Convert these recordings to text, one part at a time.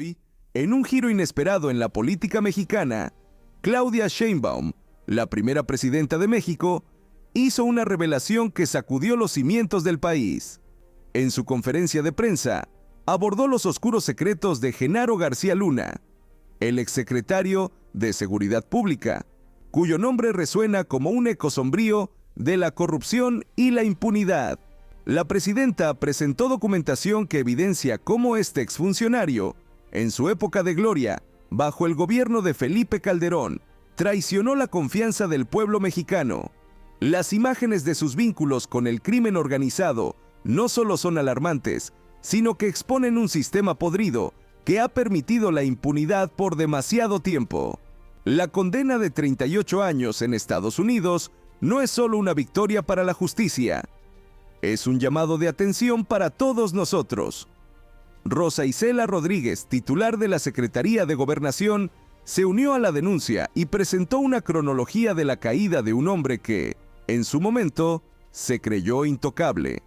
Hoy, en un giro inesperado en la política mexicana, Claudia Sheinbaum, la primera presidenta de México, hizo una revelación que sacudió los cimientos del país. En su conferencia de prensa, abordó los oscuros secretos de Genaro García Luna, el exsecretario de Seguridad Pública, cuyo nombre resuena como un eco sombrío de la corrupción y la impunidad. La presidenta presentó documentación que evidencia cómo este exfuncionario, en su época de gloria, bajo el gobierno de Felipe Calderón, traicionó la confianza del pueblo mexicano. Las imágenes de sus vínculos con el crimen organizado no solo son alarmantes, sino que exponen un sistema podrido que ha permitido la impunidad por demasiado tiempo. La condena de 38 años en Estados Unidos no es solo una victoria para la justicia, es un llamado de atención para todos nosotros. Rosa Isela Rodríguez, titular de la Secretaría de Gobernación, se unió a la denuncia y presentó una cronología de la caída de un hombre que, en su momento, se creyó intocable.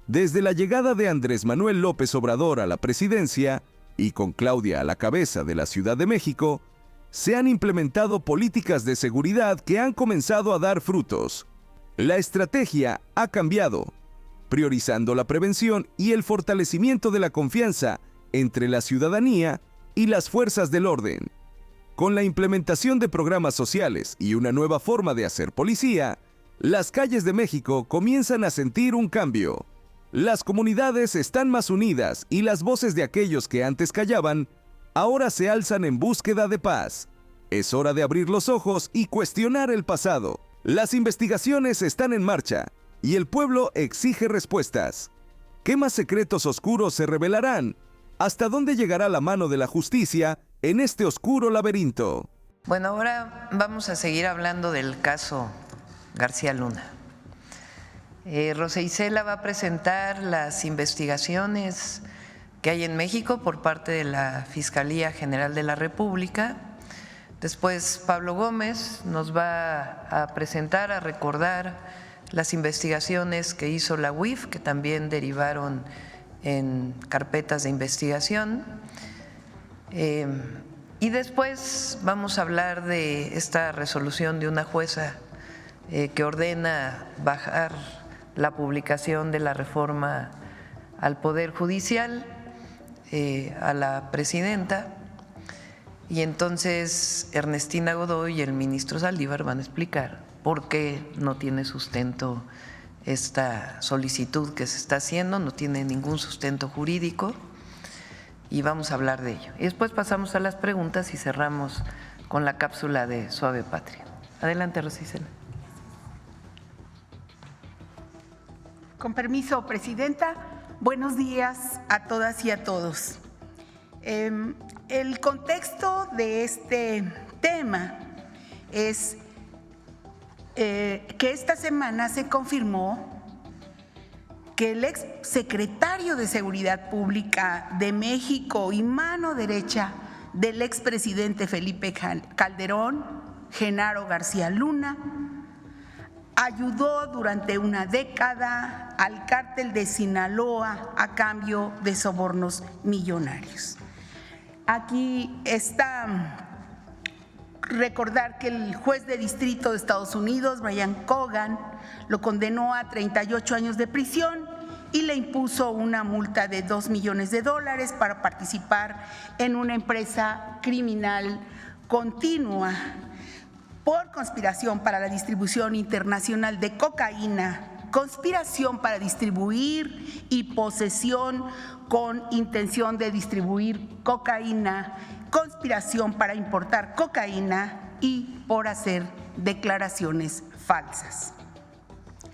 Desde la llegada de Andrés Manuel López Obrador a la presidencia, y con Claudia a la cabeza de la Ciudad de México, se han implementado políticas de seguridad que han comenzado a dar frutos. La estrategia ha cambiado, priorizando la prevención y el fortalecimiento de la confianza entre la ciudadanía y las fuerzas del orden. Con la implementación de programas sociales y una nueva forma de hacer policía, las calles de México comienzan a sentir un cambio. Las comunidades están más unidas y las voces de aquellos que antes callaban, ahora se alzan en búsqueda de paz. Es hora de abrir los ojos y cuestionar el pasado. Las investigaciones están en marcha y el pueblo exige respuestas. ¿Qué más secretos oscuros se revelarán? ¿Hasta dónde llegará la mano de la justicia en este oscuro laberinto? Bueno, ahora vamos a seguir hablando del caso García Luna. Rosa Isela va a presentar las investigaciones que hay en México por parte de la Fiscalía General de la República. Después Pablo Gómez nos va a presentar, a recordar las investigaciones que hizo la UIF, que también derivaron en carpetas de investigación. Y después vamos a hablar de esta resolución de una jueza que ordena bajar la publicación de la reforma al Poder Judicial a la presidenta. Y entonces Ernestina Godoy y el ministro Saldívar van a explicar por qué no tiene sustento esta solicitud que se está haciendo, no tiene ningún sustento jurídico, y vamos a hablar de ello. Y después pasamos a las preguntas y cerramos con la cápsula de Suave Patria. Adelante, Rosa Isela. Con permiso, Presidenta. Buenos días a todas y a todos. El contexto de este tema es que esta semana se confirmó que el ex secretario de Seguridad Pública de México y mano derecha del expresidente Felipe Calderón, Genaro García Luna, ayudó durante una década al cártel de Sinaloa a cambio de sobornos millonarios. Aquí está recordar que el juez de distrito de Estados Unidos, Brian Cogan, lo condenó a 38 años de prisión y le impuso una multa de $2 millones para participar en una empresa criminal continua por conspiración para la distribución internacional de cocaína, conspiración para distribuir y posesión con intención de distribuir cocaína, conspiración para importar cocaína y por hacer declaraciones falsas.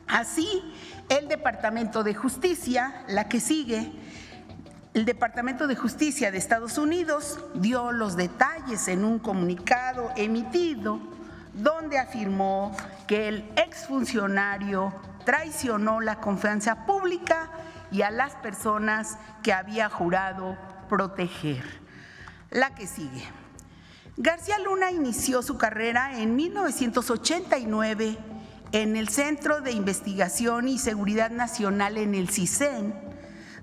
Así, el Departamento de Justicia, la que sigue, el Departamento de Justicia de Estados Unidos dio los detalles en un comunicado emitido donde afirmó que el exfuncionario traicionó la confianza pública y a las personas que había jurado proteger. La que sigue. García Luna inició su carrera en 1989 en el Centro de Investigación y Seguridad Nacional en el CISEN,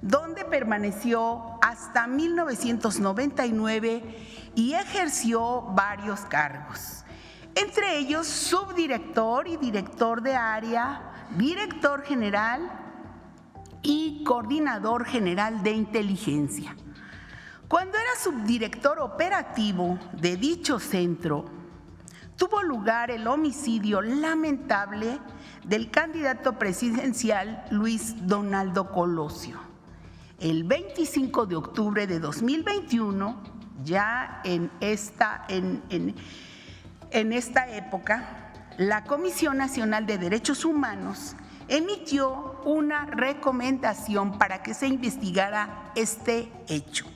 donde permaneció hasta 1999 y ejerció varios cargos, entre ellos subdirector y director de área, director general y coordinador general de inteligencia. Cuando era subdirector operativo de dicho centro, tuvo lugar el homicidio lamentable del candidato presidencial Luis Donaldo Colosio. El 25 de octubre de 2021, ya en esta época, la Comisión Nacional de Derechos Humanos emitió una recomendación para que se investigara este hecho.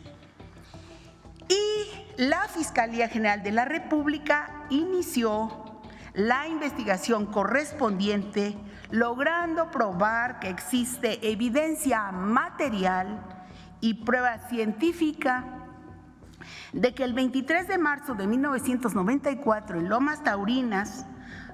Y la Fiscalía General de la República inició la investigación correspondiente, logrando probar que existe evidencia material y prueba científica de que el 23 de marzo de 1994 en Lomas Taurinas,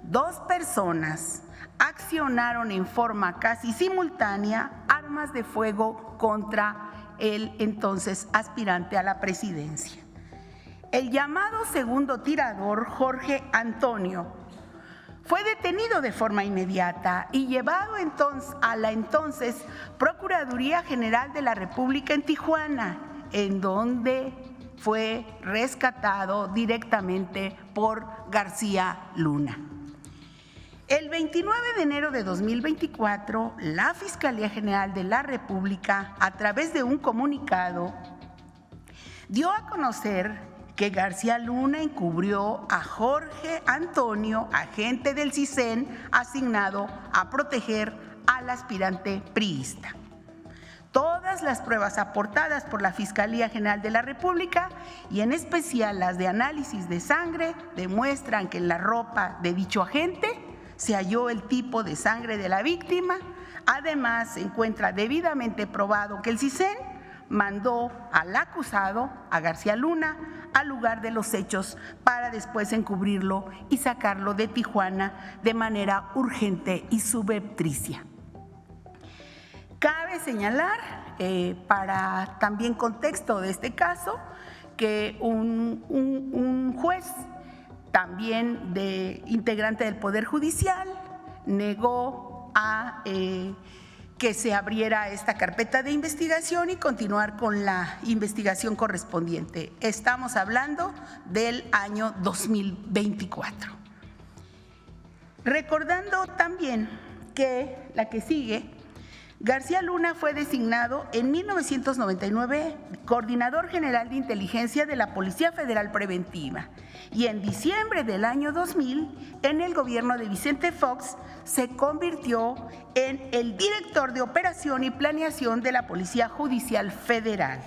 2 personas accionaron en forma casi simultánea armas de fuego contra el entonces aspirante a la presidencia. El llamado segundo tirador, Jorge Antonio, fue detenido de forma inmediata y llevado entonces a la entonces Procuraduría General de la República en Tijuana, en donde fue rescatado directamente por García Luna. El 29 de enero de 2024, la Fiscalía General de la República, a través de un comunicado, dio a conocer que García Luna encubrió a Jorge Antonio, agente del CISEN, asignado a proteger al aspirante priista. Todas las pruebas aportadas por la Fiscalía General de la República, y en especial las de análisis de sangre, demuestran que en la ropa de dicho agente se halló el tipo de sangre de la víctima. Además, se encuentra debidamente probado que el CISEN mandó al acusado, a García Luna, al lugar de los hechos para después encubrirlo y sacarlo de Tijuana de manera urgente y subrepticia. Cabe señalar, para también contexto de este caso, que un juez, también integrante del Poder Judicial, negó a que se abriera esta carpeta de investigación y continuar con la investigación correspondiente. Estamos hablando del año 2024. Recordando también que la que sigue, García Luna fue designado en 1999 coordinador general de inteligencia de la Policía Federal Preventiva, y en diciembre del año 2000, en el gobierno de Vicente Fox, se convirtió en el director de operación y planeación de la Policía Judicial Federal.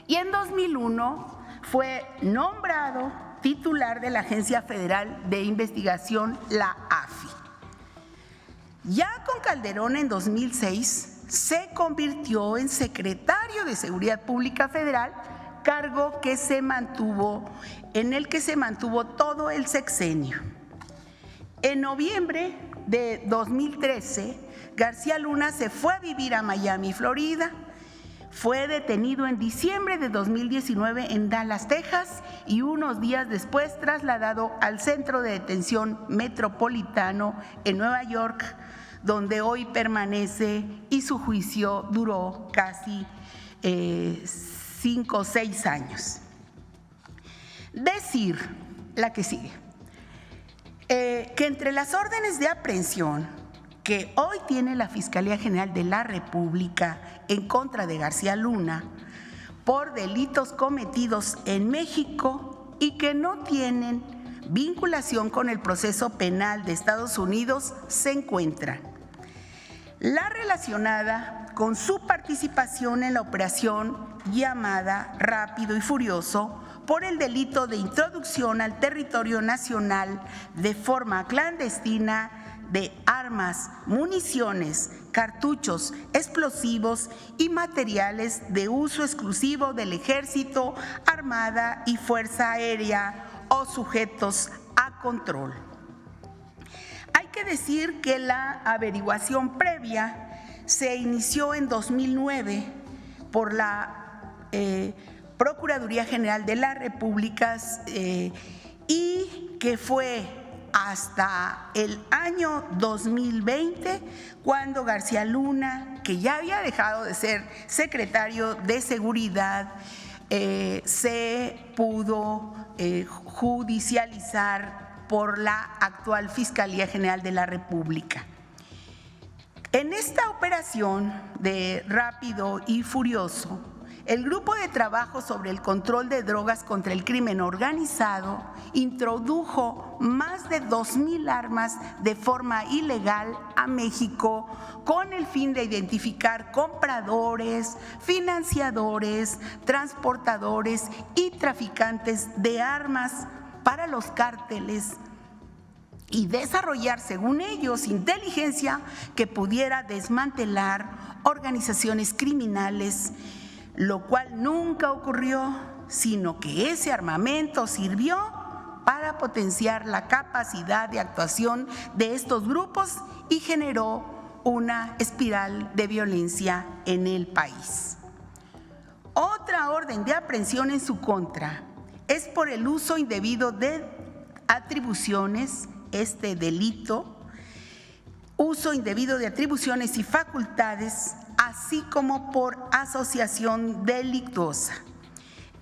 Y en 2001 fue nombrado titular de la Agencia Federal de Investigación, la AFI. Ya con Calderón en 2006 se convirtió en secretario de Seguridad Pública Federal, cargo en el que se mantuvo todo el sexenio. En noviembre de 2013, García Luna se fue a vivir a Miami, Florida. Fue detenido en diciembre de 2019 en Dallas, Texas, y unos días después trasladado al Centro de Detención Metropolitano en Nueva York, donde hoy permanece, y su juicio duró casi 5 o 6 años. Decir, la que sigue, que entre las órdenes de aprehensión que hoy tiene la Fiscalía General de la República en contra de García Luna por delitos cometidos en México y que no tienen vinculación con el proceso penal de Estados Unidos, se encuentra la relacionada con su participación en la operación llamada Rápido y Furioso por el delito de introducción al territorio nacional de forma clandestina de armas, municiones, cartuchos, explosivos y materiales de uso exclusivo del Ejército, Armada y Fuerza Aérea o sujetos a control. Hay que decir que la averiguación previa se inició en 2009 por la Procuraduría General de la República y que fue hasta el año 2020 cuando García Luna, que ya había dejado de ser secretario de Seguridad, se pudo judicializar por la actual Fiscalía General de la República. En esta operación de Rápido y Furioso, el Grupo de Trabajo sobre el Control de Drogas contra el Crimen Organizado introdujo más de 2,000 armas de forma ilegal a México con el fin de identificar compradores, financiadores, transportadores y traficantes de armas para los cárteles y desarrollar, según ellos, inteligencia que pudiera desmantelar organizaciones criminales, lo cual nunca ocurrió, sino que ese armamento sirvió para potenciar la capacidad de actuación de estos grupos y generó una espiral de violencia en el país. Otra orden de aprehensión en su contra es por el uso indebido de atribuciones, este delito, uso indebido de atribuciones y facultades, así como por asociación delictuosa.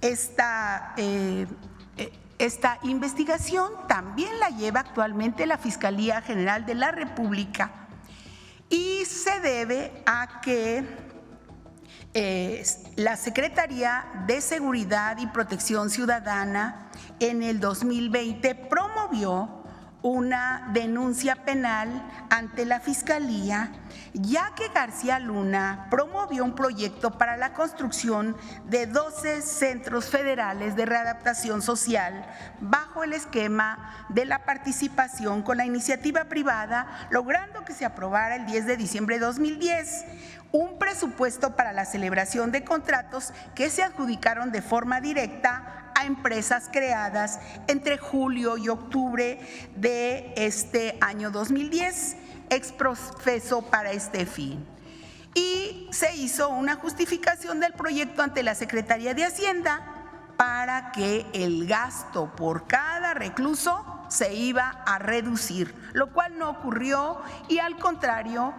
Esta investigación también la lleva actualmente la Fiscalía General de la República y se debe a que la Secretaría de Seguridad y Protección Ciudadana en el 2020 promovió una denuncia penal ante la Fiscalía, ya que García Luna promovió un proyecto para la construcción de 12 centros federales de readaptación social bajo el esquema de la participación con la iniciativa privada, logrando que se aprobara el 10 de diciembre de 2010 un presupuesto para la celebración de contratos que se adjudicaron de forma directa a empresas creadas entre julio y octubre de este año 2010, exprofeso para este fin. Y se hizo una justificación del proyecto ante la Secretaría de Hacienda para que el gasto por cada recluso se iba a reducir, lo cual no ocurrió y al contrario,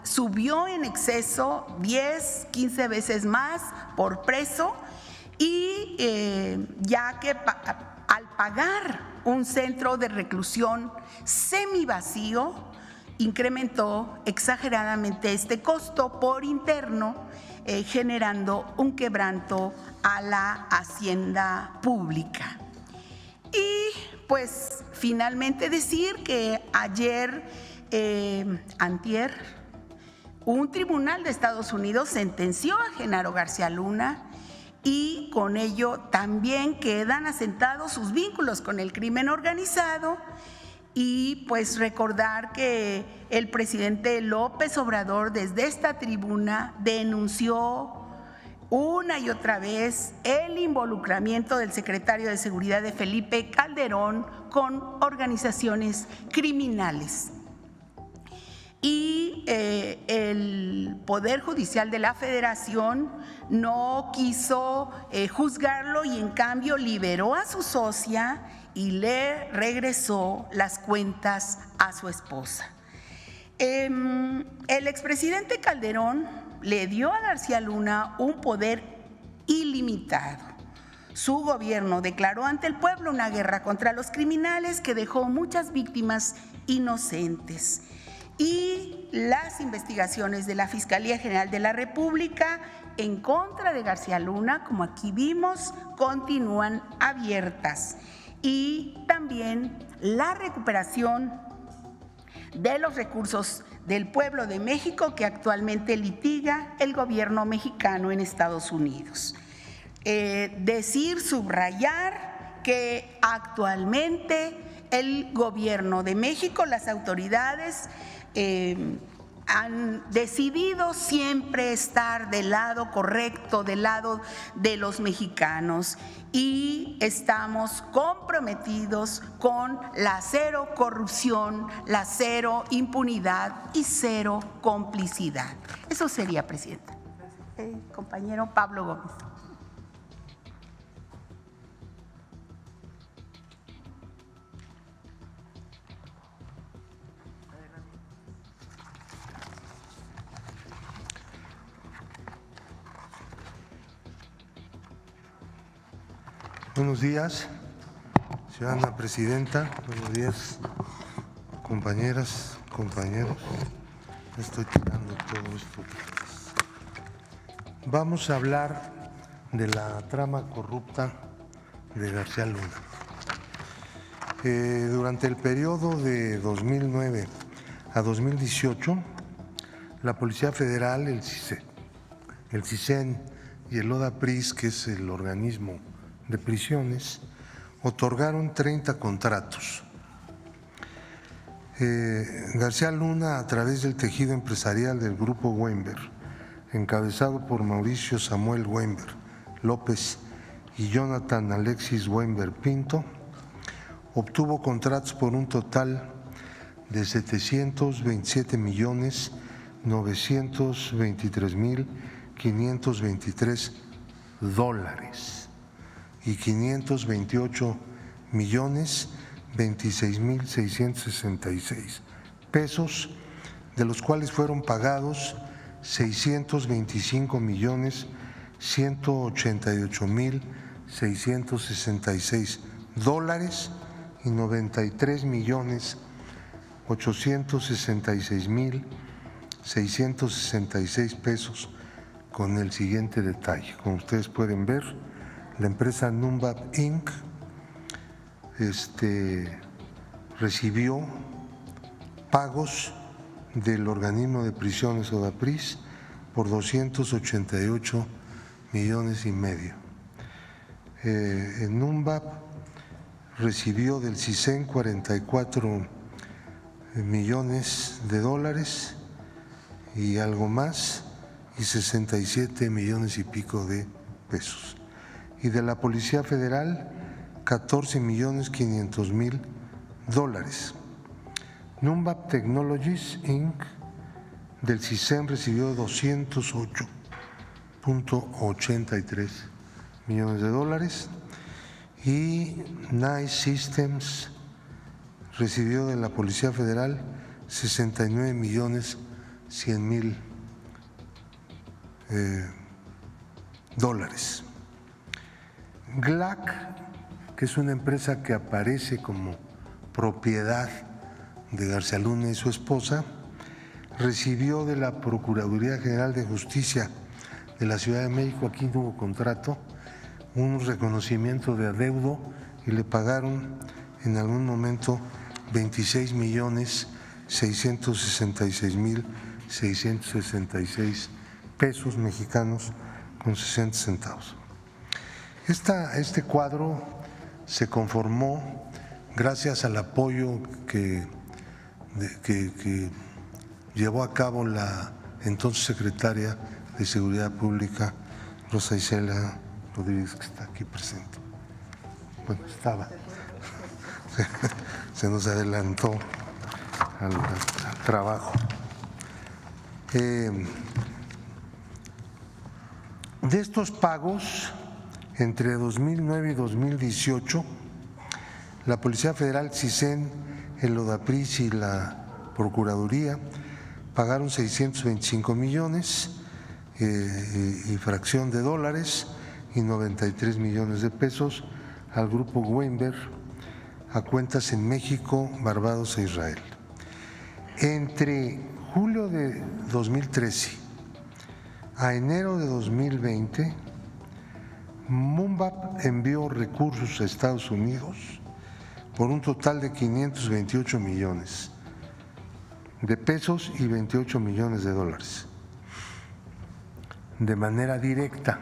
subió en exceso 10, 15 veces más por preso y ya que al pagar un centro de reclusión semivacío, incrementó exageradamente este costo por interno, generando un quebranto a la hacienda pública. Y pues finalmente decir que ayer, antier, un tribunal de Estados Unidos sentenció a Genaro García Luna y con ello también quedan asentados sus vínculos con el crimen organizado. Y pues recordar que el presidente López Obrador desde esta tribuna denunció una y otra vez el involucramiento del secretario de Seguridad de Felipe Calderón con organizaciones criminales. Y el Poder Judicial de la Federación no quiso juzgarlo y en cambio liberó a su socia y le regresó las cuentas a su esposa. El expresidente Calderón le dio a García Luna un poder ilimitado. Su gobierno declaró ante el pueblo una guerra contra los criminales que dejó muchas víctimas inocentes. Y las investigaciones de la Fiscalía General de la República en contra de García Luna, como aquí vimos, continúan abiertas. Y también la recuperación de los recursos del pueblo de México que actualmente litiga el gobierno mexicano en Estados Unidos. Subrayar que actualmente el gobierno de México, las autoridades, han decidido siempre estar del lado correcto, del lado de los mexicanos, y estamos comprometidos con la cero corrupción, la cero impunidad y cero complicidad. Eso sería, Presidenta. Compañero Pablo Gómez. Buenos días, ciudadana presidenta. Buenos días, compañeras, compañeros. Estoy tirando todo esto. Vamos a hablar de la trama corrupta de García Luna. Durante el periodo de 2009 a 2018, la Policía Federal, el CISEN y el ODAPRIS, que es el organismo de prisiones, otorgaron 30 contratos. García Luna, a través del tejido empresarial del Grupo Weinberg, encabezado por Mauricio Samuel Weinberg López y Jonathan Alexis Weinberg Pinto, obtuvo contratos por un total de 727.923.523 dólares y 528.026.666 pesos, de los cuales fueron pagados 625.188.666 dólares y 93.866.666 pesos, con el siguiente detalle. Como ustedes pueden ver, la empresa Numbap Inc. recibió pagos del organismo de prisiones ODAPRIS por 288 millones y medio. Numbap recibió del CISEN 44 millones de dólares y algo más, y 67 millones y pico de pesos. Y de la Policía Federal, 14.500.000 dólares. Numbap Technologies Inc. del CISEN recibió 208.83 millones de dólares y Nice Systems recibió de la Policía Federal 69.100.000 dólares. GLAC, que es una empresa que aparece como propiedad de García Luna y su esposa, recibió de la Procuraduría General de Justicia de la Ciudad de México, aquí no hubo contrato, un reconocimiento de adeudo y le pagaron en algún momento 26.666.666 pesos mexicanos con 60 centavos. Este cuadro se conformó gracias al apoyo que llevó a cabo la entonces secretaria de Seguridad Pública, Rosa Isela Rodríguez, que está aquí presente. Bueno, estaba. Se nos adelantó al trabajo. De estos pagos, entre 2009 y 2018, la Policía Federal, CISEN, el ODAPRIS y la Procuraduría pagaron 625 millones y fracción de dólares y 93 millones de pesos al Grupo Weinberg a cuentas en México, Barbados e Israel. Entre julio de 2013 a enero de 2020, Numbap envió recursos a Estados Unidos por un total de 528 millones de pesos y 28 millones de dólares de manera directa.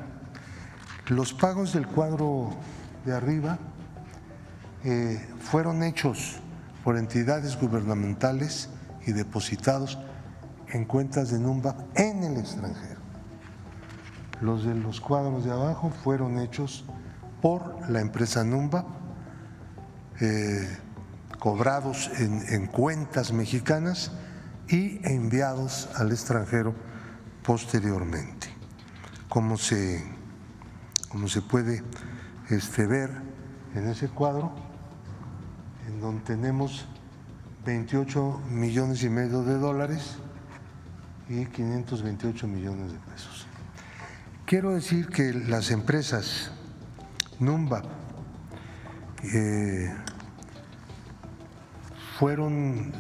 Los pagos del cuadro de arriba fueron hechos por entidades gubernamentales y depositados en cuentas de NUMBAP en el extranjero. Los de los cuadros de abajo fueron hechos por la empresa NUMBAP, cobrados en cuentas mexicanas y enviados al extranjero posteriormente. Como se puede ver en ese cuadro, en donde tenemos 28,5 millones de dólares y 528 millones de pesos. Quiero decir que las empresas NUMBAP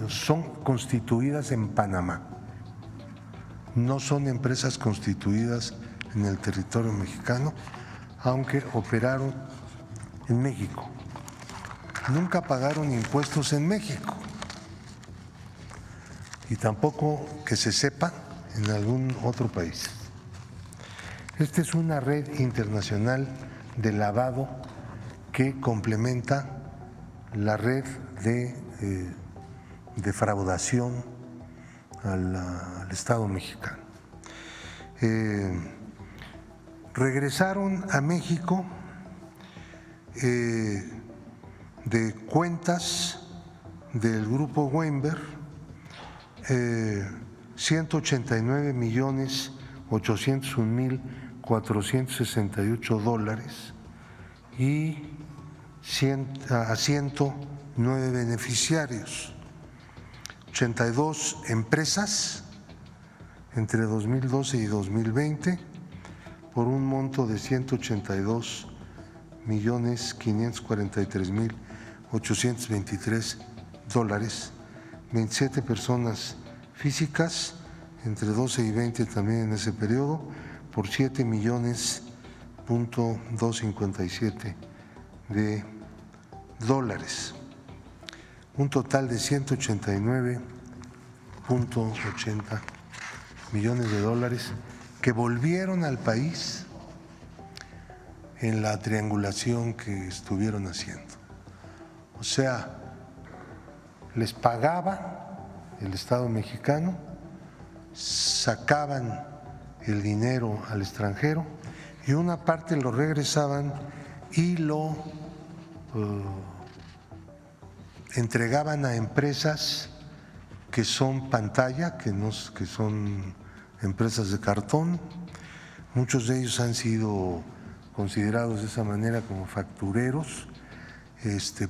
son constituidas en Panamá, no son empresas constituidas en el territorio mexicano, aunque operaron en México. Nunca pagaron impuestos en México y tampoco que se sepa en algún otro país. Esta es una red internacional de lavado que complementa la red de defraudación al Estado mexicano. Regresaron a México de cuentas del grupo Weinberg 189,801,468 dólares y a 109 beneficiarios, 82 empresas entre 2012 y 2020 por un monto de 182,543,823 dólares, 27 personas físicas entre 12 y 20 también en ese periodo por 7,257 de dólares, un total de 189,80 millones de dólares que volvieron al país en la triangulación que estuvieron haciendo. O sea, les pagaba el Estado mexicano, sacaban el dinero al extranjero y una parte lo regresaban y lo entregaban a empresas que son pantalla, que son empresas de cartón. Muchos de ellos han sido considerados de esa manera como factureros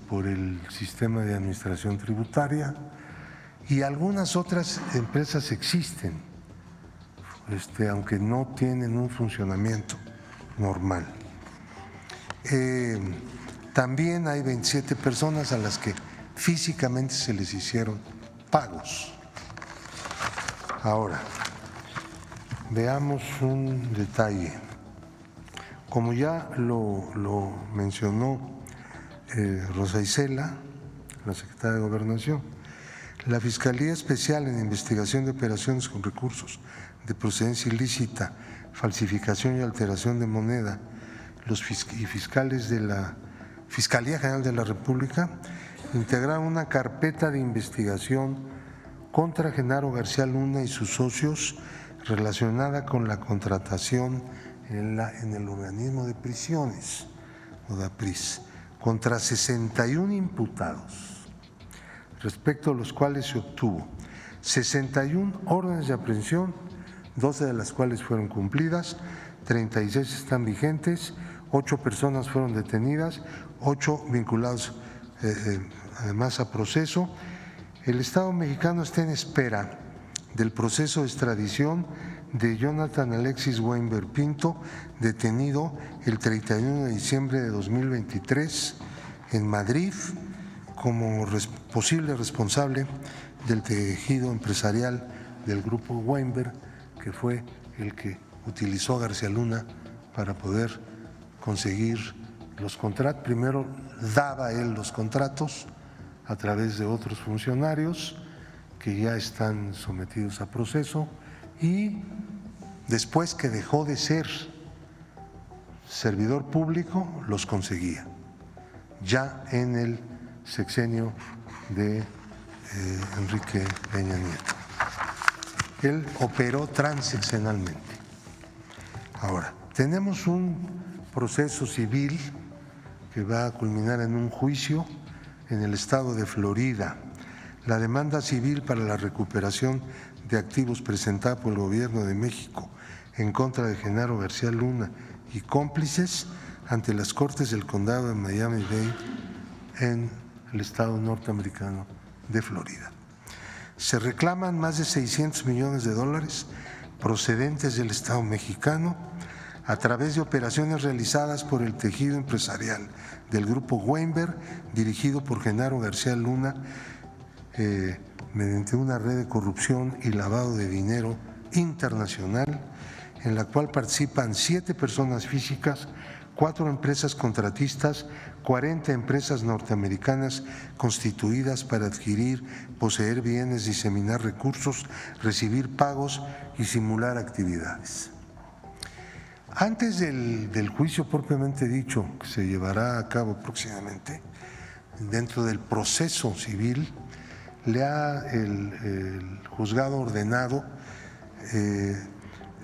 por el sistema de administración tributaria, y algunas otras empresas existen, aunque no tienen un funcionamiento normal. También hay 27 personas a las que físicamente se les hicieron pagos. Ahora, veamos un detalle. Como ya lo mencionó Rosa Isela, la secretaria de Gobernación, la Fiscalía Especial en Investigación de Operaciones con Recursos de Procedencia Ilícita, Falsificación y Alteración de Moneda, y fiscales de la Fiscalía General de la República integraron una carpeta de investigación contra Genaro García Luna y sus socios relacionada con la contratación en el organismo de prisiones, ODAPRIS, contra 61 imputados, respecto a los cuales se obtuvo 61 órdenes de aprehensión, 12 de las cuales fueron cumplidas, 36 están vigentes, 8 personas fueron detenidas, 8 vinculados además a proceso. El Estado mexicano está en espera del proceso de extradición de Jonathan Alexis Weinberg Pinto, detenido el 31 de diciembre de 2023 en Madrid como posible responsable del tejido empresarial del grupo Weinberg, que fue el que utilizó a García Luna para poder conseguir los contratos. Primero daba él los contratos a través de otros funcionarios que ya están sometidos a proceso, y después que dejó de ser servidor público los conseguía, ya en el sexenio de Enrique Peña Nieto. él operó transaccionalmente. Ahora, tenemos un proceso civil que va a culminar en un juicio en el estado de Florida. La demanda civil para la recuperación de activos presentada por el Gobierno de México en contra de Genaro García Luna y cómplices ante las Cortes del Condado de Miami-Dade en el estado norteamericano de Florida. Se reclaman más de $600 millones procedentes del Estado mexicano a través de operaciones realizadas por el tejido empresarial del Grupo Weinberg, dirigido por Genaro García Luna, mediante una red de corrupción y lavado de dinero internacional, en la cual participan 7 personas físicas, 4 empresas contratistas, 40 empresas norteamericanas constituidas para adquirir, poseer bienes, diseminar recursos, recibir pagos y simular actividades. Antes del juicio propiamente dicho, que se llevará a cabo próximamente, dentro del proceso civil, el juzgado ordenado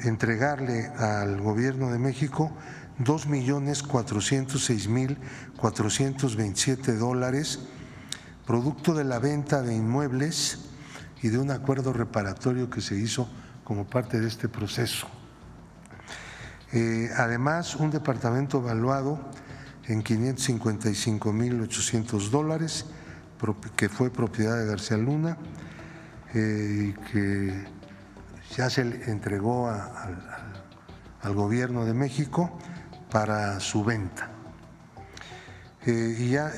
entregarle al Gobierno de México $2.406.427, producto de la venta de inmuebles y de un acuerdo reparatorio que se hizo como parte de este proceso. Además, un departamento evaluado en $555.800, que fue propiedad de García Luna, y que ya se le entregó al Gobierno de México para su venta. Y ya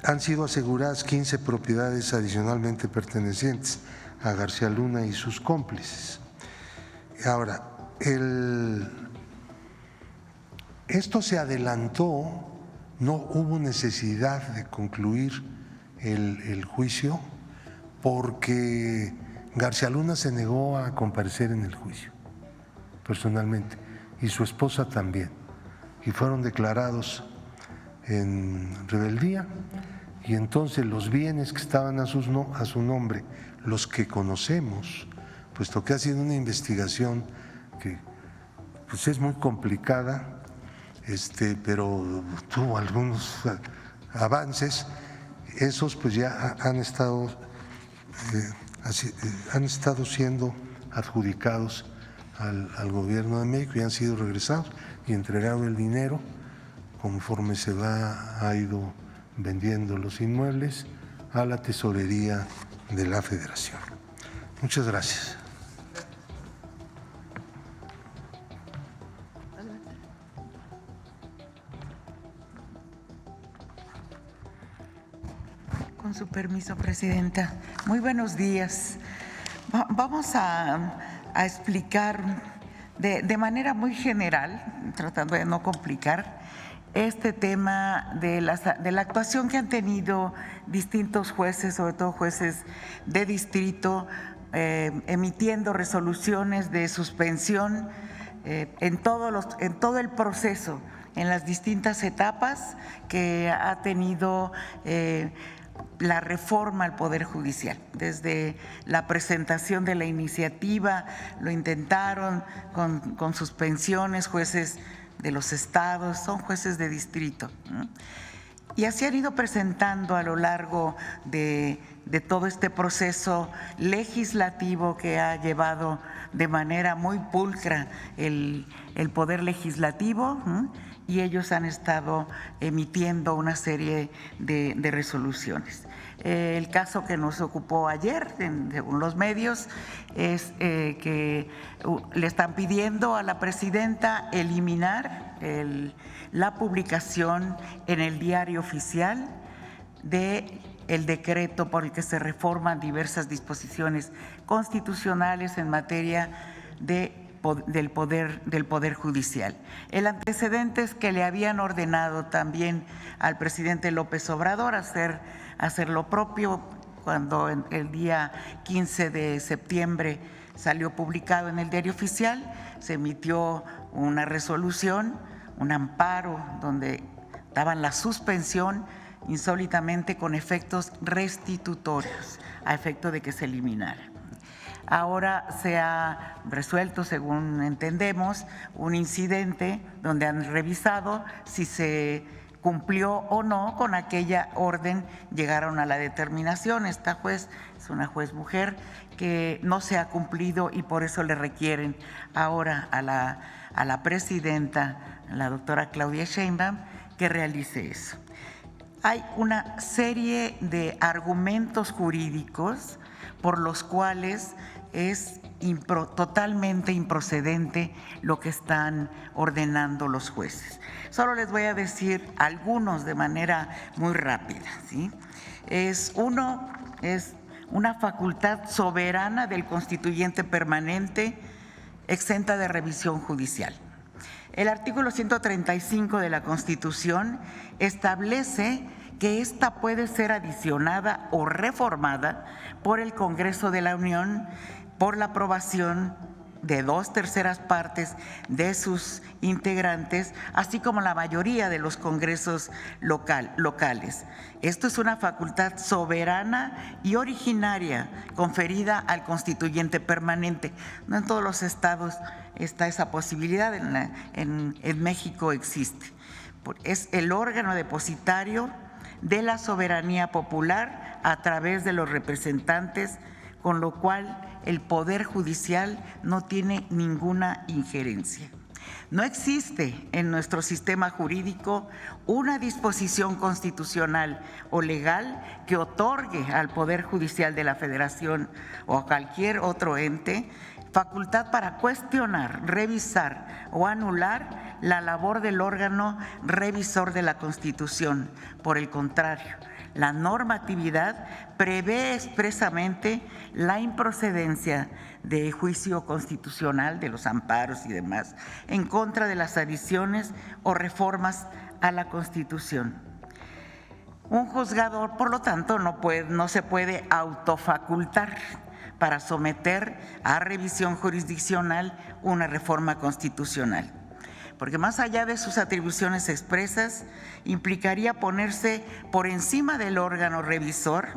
han sido aseguradas 15 propiedades adicionalmente pertenecientes a García Luna y sus cómplices. Ahora, esto se adelantó, no hubo necesidad de concluir el juicio porque García Luna se negó a comparecer en el juicio personalmente y su esposa también, y fueron declarados en rebeldía, y entonces los bienes que estaban a su nombre, los que conocemos, puesto que ha sido una investigación que pues es muy complicada, pero tuvo algunos avances, esos pues ya han estado siendo adjudicados al Gobierno de México y han sido regresados y entregado el dinero conforme ha ido vendiendo los inmuebles a la tesorería de la Federación. Muchas gracias. Con su permiso, Presidenta. Muy buenos días. Vamos a explicar de manera muy general, tratando de no complicar, este tema de la actuación que han tenido distintos jueces, sobre todo jueces de distrito, emitiendo resoluciones de suspensión en todo el proceso, en las distintas etapas que ha tenido la reforma al Poder Judicial. Desde la presentación de la iniciativa lo intentaron con suspensiones, jueces de los estados, son jueces de distrito, ¿no? Y así han ido presentando a lo largo de todo este proceso legislativo que ha llevado de manera muy pulcra el Poder Legislativo, ¿no? Y ellos han estado emitiendo una serie de resoluciones. El caso que nos ocupó ayer, según los medios, es que le están pidiendo a la presidenta eliminar la publicación en el Diario Oficial del decreto por el que se reforman diversas disposiciones constitucionales en materia del Poder Judicial. El antecedente es que le habían ordenado también al presidente López Obrador hacer lo propio cuando el día 15 de septiembre salió publicado en el Diario Oficial, se emitió una resolución, un amparo donde daban la suspensión insólitamente con efectos restitutorios, a efecto de que se eliminara. Ahora se ha resuelto, según entendemos, un incidente donde han revisado si se cumplió o no con aquella orden, llegaron a la determinación. Esta juez es una juez mujer que no se ha cumplido y por eso le requieren ahora a la presidenta, la doctora Claudia Sheinbaum, que realice eso. Hay una serie de argumentos jurídicos por los cuales es totalmente improcedente lo que están ordenando los jueces. Solo les voy a decir algunos de manera muy rápida, ¿sí? Uno es una facultad soberana del constituyente permanente exenta de revisión judicial. El artículo 135 de la Constitución establece que ésta puede ser adicionada o reformada por el Congreso de la Unión por la aprobación de 2/3 partes de sus integrantes, así como la mayoría de los congresos locales. Esto es una facultad soberana y originaria conferida al constituyente permanente. No en todos los estados está esa posibilidad, en México existe. Es el órgano depositario de la soberanía popular a través de los representantes, con lo cual el Poder Judicial no tiene ninguna injerencia. No existe en nuestro sistema jurídico una disposición constitucional o legal que otorgue al Poder Judicial de la Federación o a cualquier otro ente facultad para cuestionar, revisar o anular la labor del órgano revisor de la Constitución. Por el contrario, la normatividad prevé expresamente la improcedencia de juicio constitucional, de los amparos y demás, en contra de las adiciones o reformas a la Constitución. Un juzgador, por lo tanto, no se puede autofacultar para someter a revisión jurisdiccional una reforma constitucional, porque más allá de sus atribuciones expresas, implicaría ponerse por encima del órgano revisor,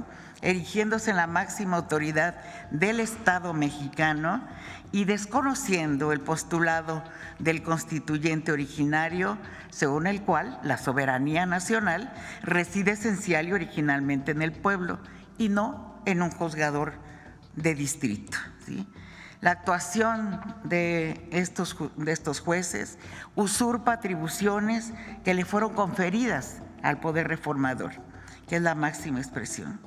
erigiéndose en la máxima autoridad del Estado mexicano y desconociendo el postulado del constituyente originario, según el cual la soberanía nacional reside esencial y originalmente en el pueblo y no en un juzgador de distrito, ¿sí? La actuación de estos jueces usurpa atribuciones que le fueron conferidas al Poder Reformador, que es la máxima expresión.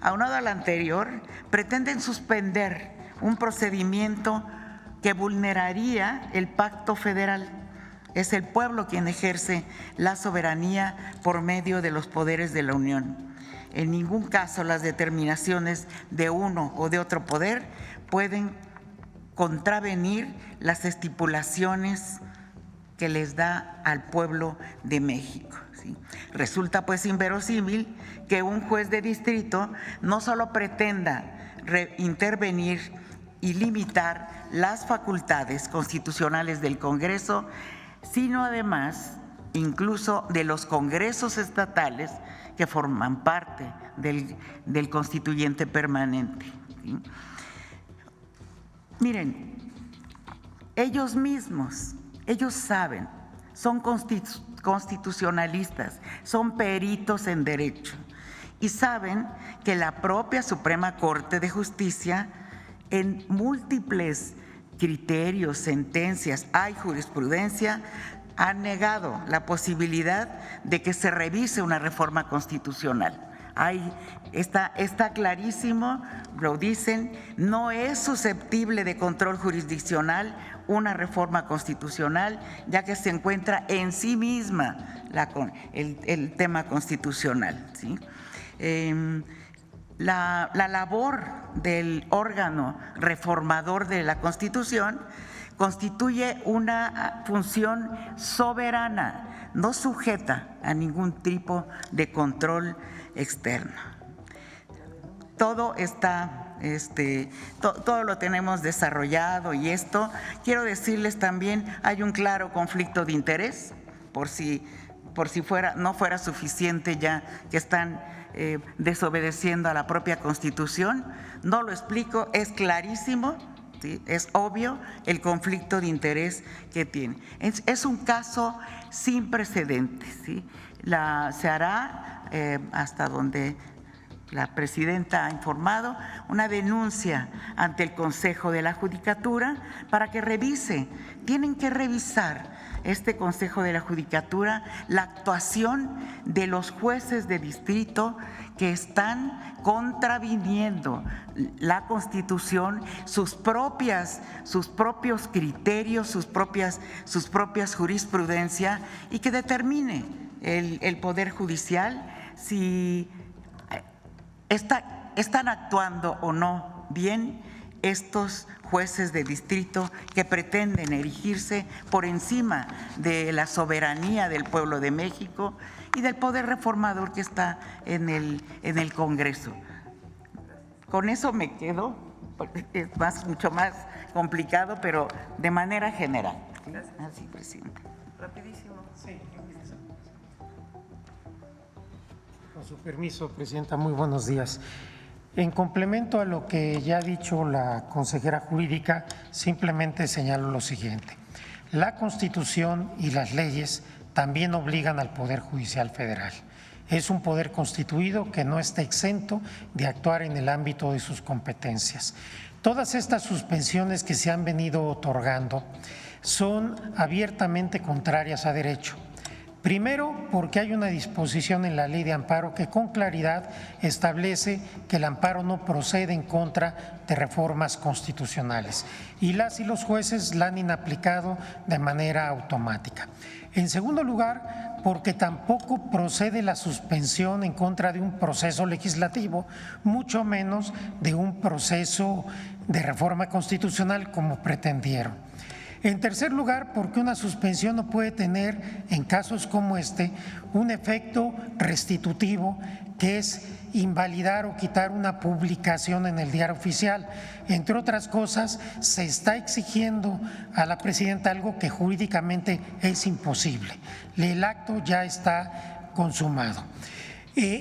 Aunado a lo anterior, pretenden suspender un procedimiento que vulneraría el pacto federal. Es el pueblo quien ejerce la soberanía por medio de los poderes de la Unión. En ningún caso las determinaciones de uno o de otro poder pueden contravenir las estipulaciones que les da al pueblo de México, ¿sí? Resulta pues inverosímil que un juez de distrito no solo pretenda intervenir y limitar las facultades constitucionales del Congreso, sino además incluso de los congresos estatales que forman parte del constituyente permanente, ¿sí? Miren, ellos mismos, ellos saben, son constitucionalistas, son peritos en derecho y saben que la propia Suprema Corte de Justicia, en múltiples criterios, sentencias, hay jurisprudencia, ha negado la posibilidad de que se revise una reforma constitucional. Está clarísimo, lo dicen, no es susceptible de control jurisdiccional una reforma constitucional, ya que se encuentra en sí misma el tema constitucional, ¿sí? La labor del órgano reformador de la Constitución constituye una función soberana, no sujeta a ningún tipo de control externo. Todo está, todo lo tenemos desarrollado y esto, quiero decirles también, hay un claro conflicto de interés, por si por si no fuera suficiente ya que están desobedeciendo a la propia Constitución. No lo explico, es clarísimo, ¿sí? Es obvio el conflicto de interés que tiene. Es un caso sin precedentes, ¿sí? Se hará, hasta donde la presidenta ha informado, una denuncia ante el Consejo de la Judicatura para que revise. Tienen que revisar este Consejo de la Judicatura la actuación de los jueces de distrito que están contraviniendo la Constitución, sus propios criterios, sus propias jurisprudencia, y que determine el Poder Judicial si están actuando o no bien estos jueces de distrito que pretenden erigirse por encima de la soberanía del pueblo de México y del poder reformador que está en el Congreso. Con eso me quedo, porque es mucho más complicado, pero de manera general. Así, presidente. Rapidísimo. Sí. Con su permiso, presidenta, muy buenos días. En complemento a lo que ya ha dicho la consejera jurídica, simplemente señalo lo siguiente. La Constitución y las leyes también obligan al Poder Judicial Federal. Es un poder constituido que no está exento de actuar en el ámbito de sus competencias. Todas estas suspensiones que se han venido otorgando son abiertamente contrarias a derecho. Primero, porque hay una disposición en la Ley de Amparo que con claridad establece que el amparo no procede en contra de reformas constitucionales y las y los jueces la han inaplicado de manera automática. En segundo lugar, porque tampoco procede la suspensión en contra de un proceso legislativo, mucho menos de un proceso de reforma constitucional como pretendieron. En tercer lugar, porque una suspensión no puede tener, en casos como este, un efecto restitutivo, que es invalidar o quitar una publicación en el Diario Oficial. Entre otras cosas, se está exigiendo a la presidenta algo que jurídicamente es imposible. El acto ya está consumado.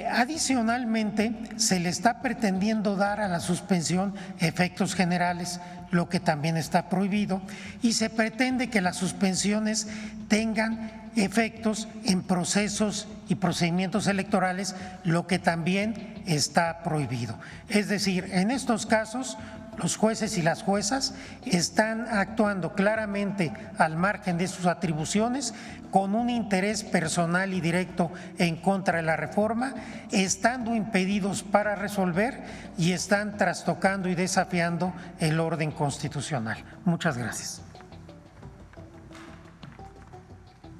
Adicionalmente, se le está pretendiendo dar a la suspensión efectos generales, lo que también está prohibido, y se pretende que las suspensiones tengan efectos en procesos y procedimientos electorales, lo que también está prohibido. Es decir, en estos casos, los jueces y las juezas están actuando claramente al margen de sus atribuciones, con un interés personal y directo en contra de la reforma, estando impedidos para resolver y están trastocando y desafiando el orden constitucional. Muchas gracias.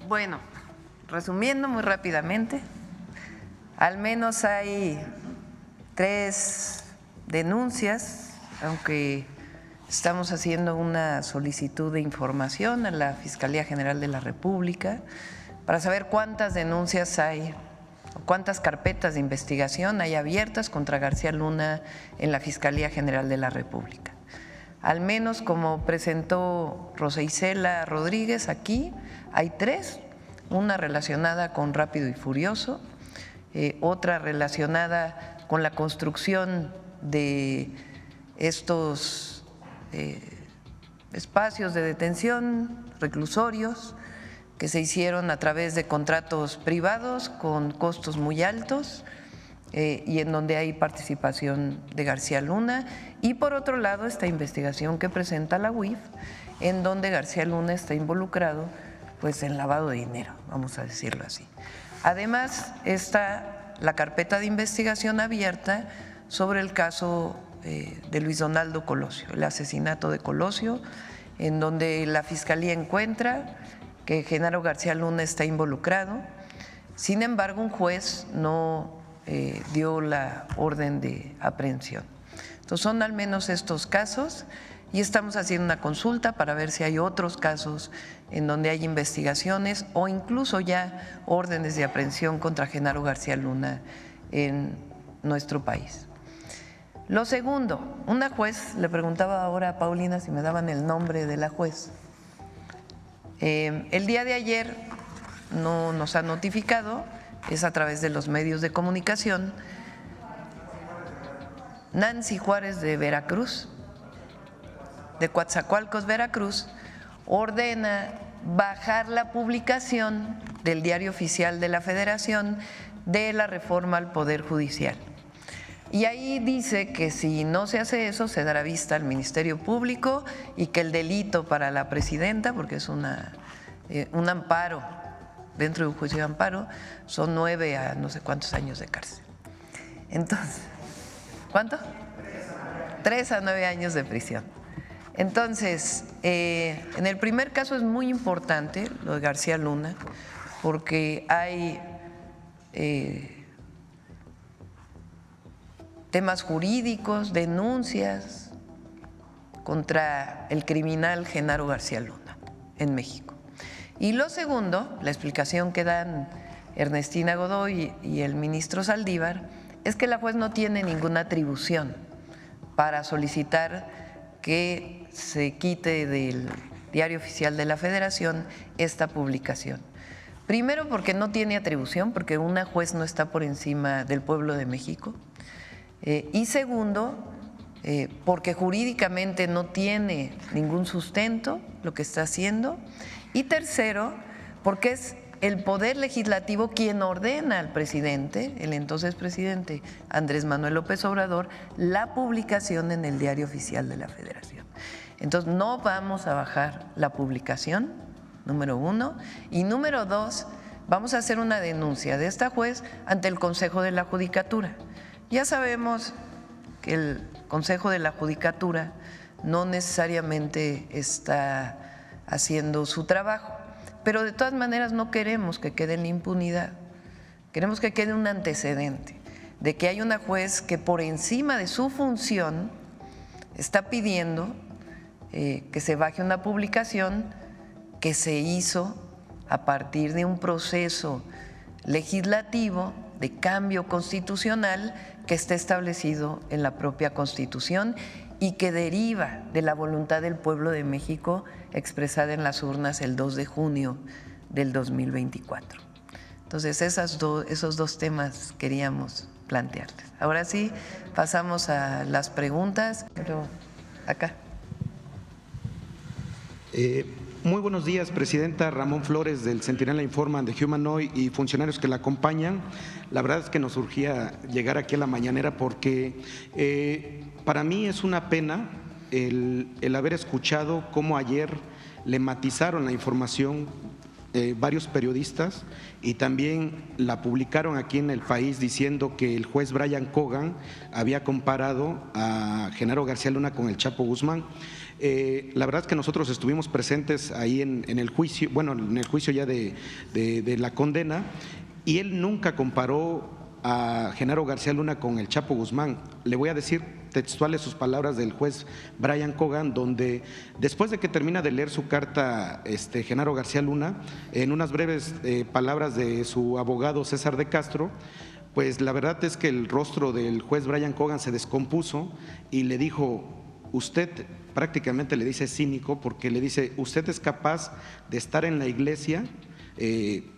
Bueno, resumiendo muy rápidamente, al menos hay 3 denuncias, aunque estamos haciendo una solicitud de información a la Fiscalía General de la República para saber cuántas denuncias hay, cuántas carpetas de investigación hay abiertas contra García Luna en la Fiscalía General de la República. Al menos, como presentó Rosa Isela Rodríguez aquí, hay 3, una relacionada con Rápido y Furioso, otra relacionada con la construcción de estos espacios de detención, reclusorios, que se hicieron a través de contratos privados con costos muy altos y en donde hay participación de García Luna, y por otro lado esta investigación que presenta la UIF, en donde García Luna está involucrado pues en lavado de dinero, vamos a decirlo así. Además está la carpeta de investigación abierta sobre el caso de Luis Donaldo Colosio, el asesinato de Colosio, en donde la Fiscalía encuentra que Genaro García Luna está involucrado. Sin embargo, un juez no dio la orden de aprehensión. Entonces son al menos estos casos y estamos haciendo una consulta para ver si hay otros casos en donde hay investigaciones o incluso ya órdenes de aprehensión contra Genaro García Luna en nuestro país. Lo segundo, una juez, le preguntaba ahora a Paulina si me daban el nombre de la juez. El día de ayer no nos ha notificado es a través de los medios de comunicación. Nancy Juárez de Veracruz, de Coatzacoalcos, Veracruz, ordena bajar la publicación del Diario Oficial de la Federación de la reforma al Poder Judicial. Y ahí dice que si no se hace eso, se dará vista al Ministerio Público y que el delito para la presidenta, porque es un amparo, dentro de un juicio de amparo, son 9 a no sé cuántos años de cárcel. Entonces, ¿cuánto? 3 a 9 años de prisión. Entonces, en el primer caso es muy importante lo de García Luna, porque hay temas jurídicos, denuncias contra el criminal Genaro García Luna en México. Y lo segundo, la explicación que dan Ernestina Godoy y el ministro Saldívar, es que la juez no tiene ninguna atribución para solicitar que se quite del Diario Oficial de la Federación esta publicación. Primero, porque no tiene atribución, porque una juez no está por encima del pueblo de México. Y segundo, porque jurídicamente no tiene ningún sustento lo que está haciendo. Y tercero, porque es el Poder Legislativo quien ordena al presidente, el entonces presidente Andrés Manuel López Obrador, la publicación en el Diario Oficial de la Federación. Entonces, no vamos a bajar la publicación, número 1, y número 2, vamos a hacer una denuncia de esta juez ante el Consejo de la Judicatura. Ya sabemos que el Consejo de la Judicatura no necesariamente está haciendo su trabajo, pero de todas maneras no queremos que quede en la impunidad, queremos que quede un antecedente de que hay una juez que por encima de su función está pidiendo que se baje una publicación que se hizo a partir de un proceso legislativo de cambio constitucional que está establecido en la propia Constitución y que deriva de la voluntad del pueblo de México expresada en las urnas el 2 de junio del 2024. Entonces, esos dos temas queríamos plantearles. Ahora sí, pasamos a las preguntas, pero acá. Muy buenos días, Presidenta. Ramón Flores, del Centinela Informa, de Humanoid y funcionarios que la acompañan. La verdad es que nos urgía llegar aquí a la mañanera porque para mí es una pena el haber escuchado cómo ayer le matizaron la información varios periodistas y también la publicaron aquí en El País diciendo que el juez Brian Cogan había comparado a Genaro García Luna con el Chapo Guzmán. La verdad es que nosotros estuvimos presentes ahí en el juicio, bueno, en el juicio ya de la condena, y él nunca comparó a Genaro García Luna con el Chapo Guzmán. Le voy a decir textuales sus palabras del juez Brian Cogan, donde después de que termina de leer su carta Genaro García Luna, en unas breves palabras de su abogado César de Castro, pues la verdad es que el rostro del juez Brian Cogan se descompuso y le dijo: usted, prácticamente le dice cínico, porque le dice: usted es capaz de estar en la iglesia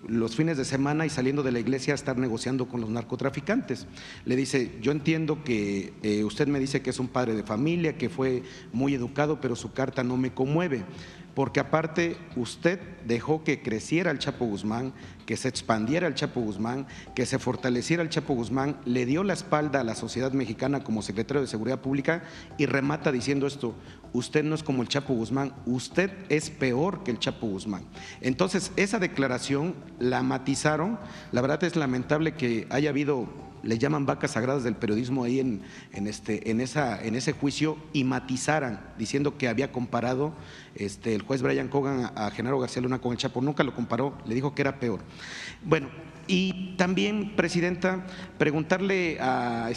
los fines de semana y saliendo de la iglesia a estar negociando con los narcotraficantes. Le dice: yo entiendo que usted me dice que es un padre de familia, que fue muy educado, pero su carta no me conmueve, porque aparte usted dejó que creciera el Chapo Guzmán, que se expandiera el Chapo Guzmán, que se fortaleciera el Chapo Guzmán, le dio la espalda a la sociedad mexicana como secretario de Seguridad Pública y remata diciendo esto: usted no es como el Chapo Guzmán, usted es peor que el Chapo Guzmán. Entonces, esa declaración la matizaron. La verdad es lamentable que haya habido, le llaman vacas sagradas del periodismo ahí en ese juicio, y matizaran diciendo que había comparado el juez Brian Cogan a Genaro García Luna con el Chapo. Nunca lo comparó, le dijo que era peor. Bueno, y también, Presidenta, preguntarle a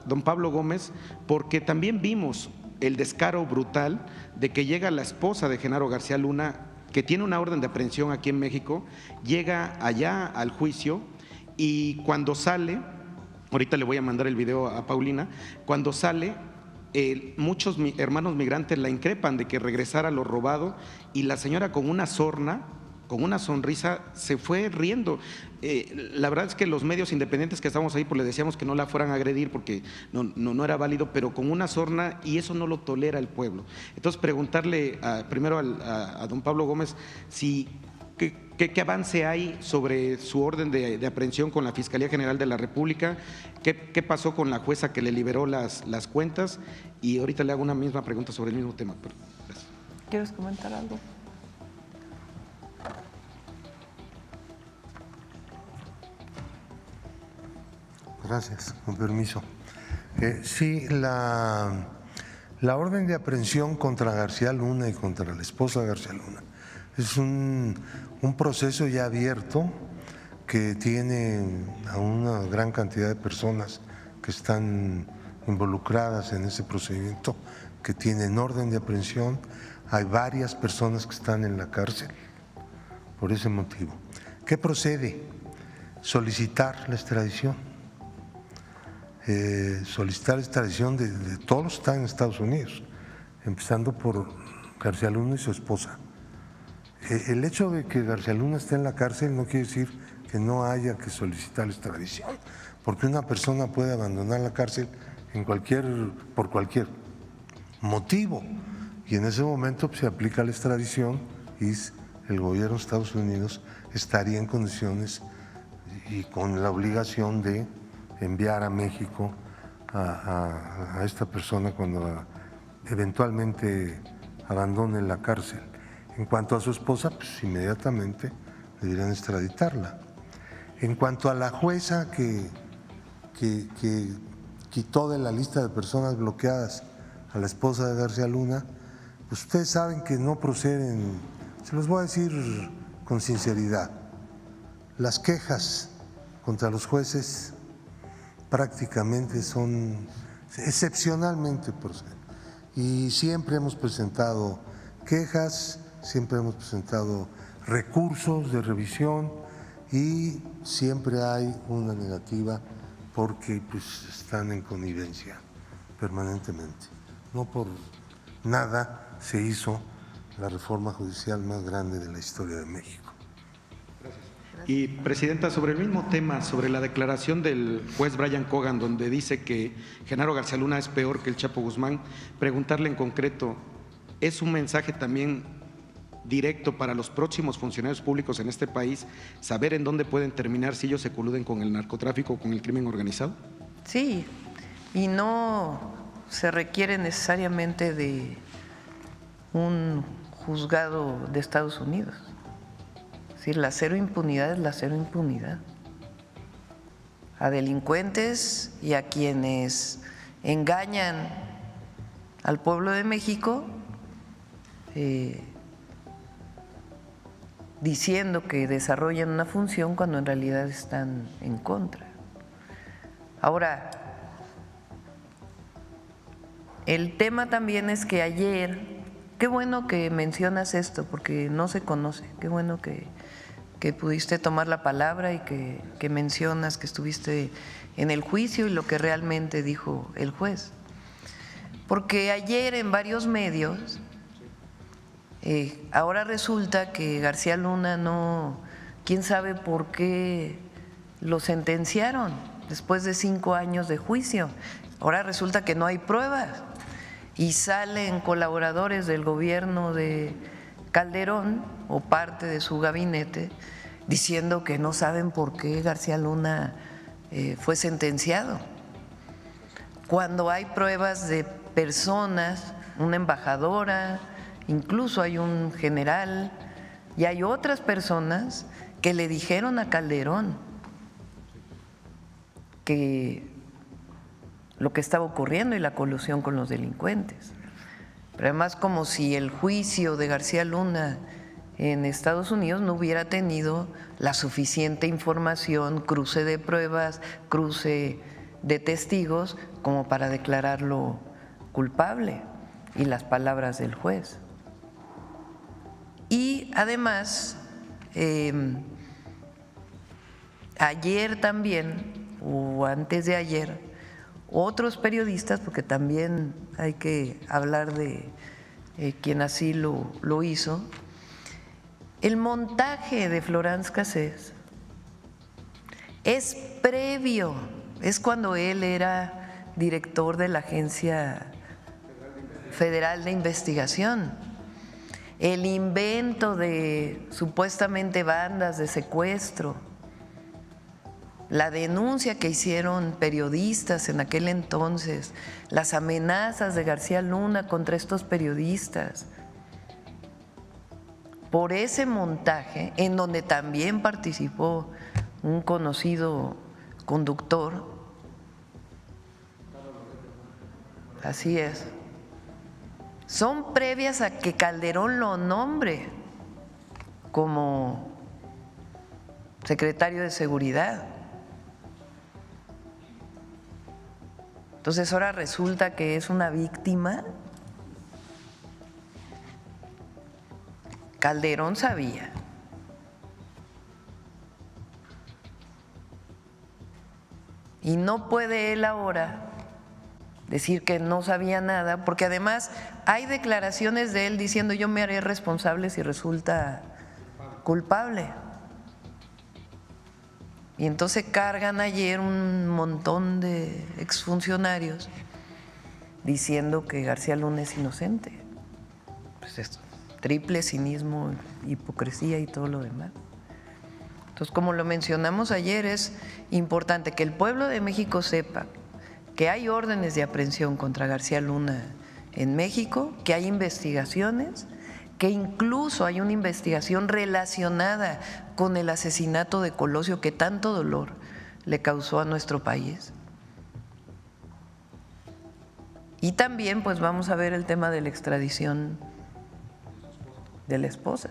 don Pablo Gómez, porque también vimos el descaro brutal de que llega la esposa de Genaro García Luna, que tiene una orden de aprehensión aquí en México, llega allá al juicio, y cuando sale, ahorita le voy a mandar el video a Paulina, cuando sale, muchos hermanos migrantes la increpan de que regresara lo robado, y la señora con una sorna con una sonrisa se fue riendo. La verdad es que los medios independientes que estábamos ahí, pues le decíamos que no la fueran a agredir porque no era válido, pero con una sorna, y eso no lo tolera el pueblo. Entonces, preguntarle primero a don Pablo Gómez si ¿qué avance hay sobre su orden de aprehensión con la Fiscalía General de la República? ¿Qué pasó con la jueza que le liberó las cuentas? Y ahorita le hago una misma pregunta sobre el mismo tema. Gracias. ¿Quieres comentar algo? Gracias, con permiso. Sí, la orden de aprehensión contra García Luna y contra la esposa de García Luna es un proceso ya abierto que tiene a una gran cantidad de personas que están involucradas en ese procedimiento, que tienen orden de aprehensión. Hay varias personas que están en la cárcel por ese motivo. ¿Qué procede? Solicitar la extradición. Solicitar la extradición de todos los que están en Estados Unidos, empezando por García Luna y su esposa. El hecho de que García Luna esté en la cárcel no quiere decir que no haya que solicitar la extradición, porque una persona puede abandonar la cárcel por cualquier motivo, y en ese momento se aplica la extradición y el gobierno de Estados Unidos estaría en condiciones y con la obligación de enviar a México a esta persona cuando eventualmente abandone la cárcel. En cuanto a su esposa, pues inmediatamente deberían extraditarla. En cuanto a la jueza que quitó de la lista de personas bloqueadas a la esposa de García Luna, pues ustedes saben que no proceden, se los voy a decir con sinceridad, las quejas contra los jueces prácticamente son excepcionalmente proceden. Y siempre hemos presentado quejas, siempre hemos presentado recursos de revisión y siempre hay una negativa porque pues están en connivencia permanentemente. No por nada se hizo la reforma judicial más grande de la historia de México. Y, Presidenta, sobre el mismo tema, sobre la declaración del juez Brian Cogan, donde dice que Genaro García Luna es peor que el Chapo Guzmán, preguntarle en concreto, ¿es un mensaje también directo para los próximos funcionarios públicos en este país saber en dónde pueden terminar si ellos se coluden con el narcotráfico o con el crimen organizado? Sí, y no se requiere necesariamente de un juzgado de Estados Unidos. Es decir, la cero impunidad es la cero impunidad. A delincuentes y a quienes engañan al pueblo de México diciendo que desarrollan una función cuando en realidad están en contra. Ahora, el tema también es que ayer, qué bueno que mencionas esto porque no se conoce, qué bueno que pudiste tomar la palabra y que mencionas que estuviste en el juicio y lo que realmente dijo el juez. Porque ayer en varios medios, ahora resulta que García Luna no, quién sabe por qué lo sentenciaron después de 5 años de juicio. Ahora resulta que no hay pruebas y salen colaboradores del gobierno de Calderón o parte de su gabinete diciendo que no saben por qué García Luna fue sentenciado, cuando hay pruebas de personas, una embajadora, incluso hay un general y hay otras personas que le dijeron a Calderón que lo que estaba ocurriendo y la colusión con los delincuentes. Pero además, como si el juicio de García Luna en Estados Unidos no hubiera tenido la suficiente información, cruce de pruebas, cruce de testigos como para declararlo culpable, y las palabras del juez. Y además, ayer también, o antes de ayer, otros periodistas, porque también hay que hablar de quien así lo hizo, El montaje de Florence Cassés es previo, es cuando él era director de la Agencia Federal de Investigación. El invento de supuestamente bandas de secuestro, la denuncia que hicieron periodistas en aquel entonces, las amenazas de García Luna contra estos periodistas, por ese montaje en donde también participó un conocido conductor. Así es. Son previas a que Calderón lo nombre como secretario de Seguridad. Entonces ahora resulta que es una víctima. Calderón sabía. Y no puede él ahora decir que no sabía nada, porque además hay declaraciones de él diciendo yo me haré responsable si resulta culpable. Y entonces cargan ayer un montón de exfuncionarios diciendo que García Luna es inocente. Pues esto, triple cinismo, hipocresía y todo lo demás. Entonces, como lo mencionamos ayer, es importante que el pueblo de México sepa que hay órdenes de aprehensión contra García Luna en México, que hay investigaciones, que incluso hay una investigación relacionada con el asesinato de Colosio que tanto dolor le causó a nuestro país. Y también pues vamos a ver el tema de la extradición de la esposa.